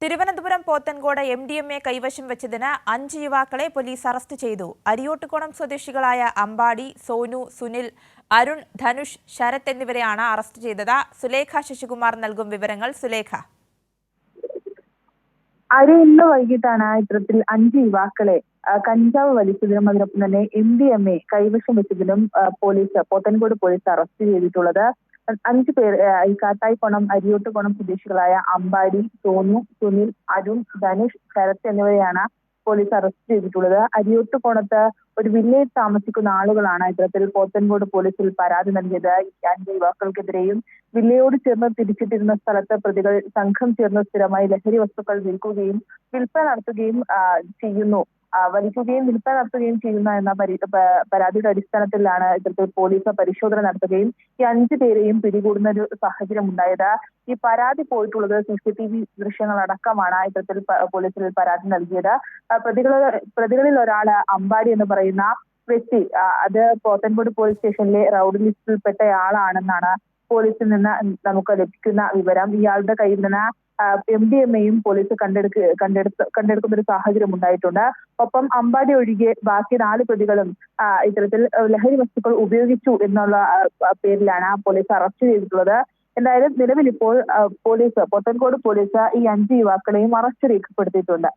Thiruvananthapuram Pothencode MDMA കൈവശം വെച്ചതിന് 5 യുവാക്കളെ പോലീസ് അറസ്റ്റ് ചെയ്തു. അരിയോട്ടുകോണം സ്വദേശികളായ അമ്പാടി, സോനു, സുനിൽ, അരുൺ, ധനുഷ്, ശരത് എന്നിവരെയാണ് അറസ്റ്റ് ചെയ്തത്. സുലേഖ ശശികുമാർ നൽകും വിവരങ്ങൾ. സുലേഖ. ഇന്ന് വൈകിട്ടാണ് ഇത്തരത്തിൽ 5 യുവാക്കളെ കഞ്ചാവ് വലിച്ചതിനും അതിനൊപ്പം തന്നെ MDMA കൈവശം വെച്ചതിനും പോത്തൻകോട് പോലീസ് അറസ്റ്റ് ചെയ്തിട്ടുള്ളത്. 5 പേർ ഈ കാട്ടായിക്കോണം അരിയോട്ടുകോണം സ്വദേശികളായ അമ്പാടി, സോനു, സുനിൽ, അരുൺ, ധനുഷ്, ശരത് എന്നിവരെയാണ് പോലീസ് അറസ്റ്റ് ചെയ്തിട്ടുള്ളത്. അരിയോട്ടുകോണത്ത് ഒരു വില്ലയിൽ താമസിക്കുന്ന ആളുകളാണ് ഇത്തരത്തിൽ പോത്തൻകോട് പോലീസിൽ പരാതി നൽകിയത്. 5 യുവാക്കൾക്കെതിരെയും വില്ലയോട് ചേർന്ന് തിരിച്ചിട്ടിരുന്ന സ്ഥലത്ത് പ്രതികൾ സംഘം ചേർന്ന് സ്ഥിരമായി ലഹരി വസ്തുക്കൾ വിൽക്കുകയും വിൽപ്പന നടത്തുകയും വലിക്കുകയും വിൽപ്പന നടത്തുകയും ചെയ്യുന്ന എന്ന പരാതിയുടെ അടിസ്ഥാനത്തിലാണ് ഇത്തരത്തിൽ പോലീസ് പരിശോധന നടത്തുകയും ഈ 5 പേരെയും പിടികൂടുന്ന ഒരു സാഹചര്യം ഉണ്ടായത്. ഈ പരാതി പോയിട്ടുള്ളത് CCTV ദൃശ്യങ്ങൾ അടക്കമാണ് ഇത്തരത്തിൽ പോലീസിൽ പരാതി നൽകിയത്. പ്രതികളിൽ ഒരാള് അമ്പാടി എന്ന് പറയുന്ന വ്യക്തി അത് പോത്തൻകോട് പോലീസ് സ്റ്റേഷനിലെ റൌഡി ലിസ്റ്റിൽപ്പെട്ടയാളാണെന്നാണ് പോലീസിൽ നിന്ന് നമുക്ക് ലഭിക്കുന്ന വിവരം. ഇയാളുടെ കയ്യിൽ നിന്ന് MDMAയും പോലീസ് കണ്ടെടുക്കുന്ന ഒരു സാഹചര്യം ഉണ്ടായിട്ടുണ്ട്. ഒപ്പം അമ്പാടി ഒഴികെ ബാക്കി 4 പ്രതികളും ഇത്തരത്തിൽ ലഹരി വസ്തുക്കൾ ഉപയോഗിച്ചു എന്നുള്ള പേരിലാണ് പോലീസ് അറസ്റ്റ് ചെയ്തിട്ടുള്ളത്. എന്തായാലും നിലവിൽ ഇപ്പോൾ പോത്തൻകോട് പോലീസ് ഈ 5 യുവാക്കളെയും അറസ്റ്റ് രേഖപ്പെടുത്തിയിട്ടുണ്ട്.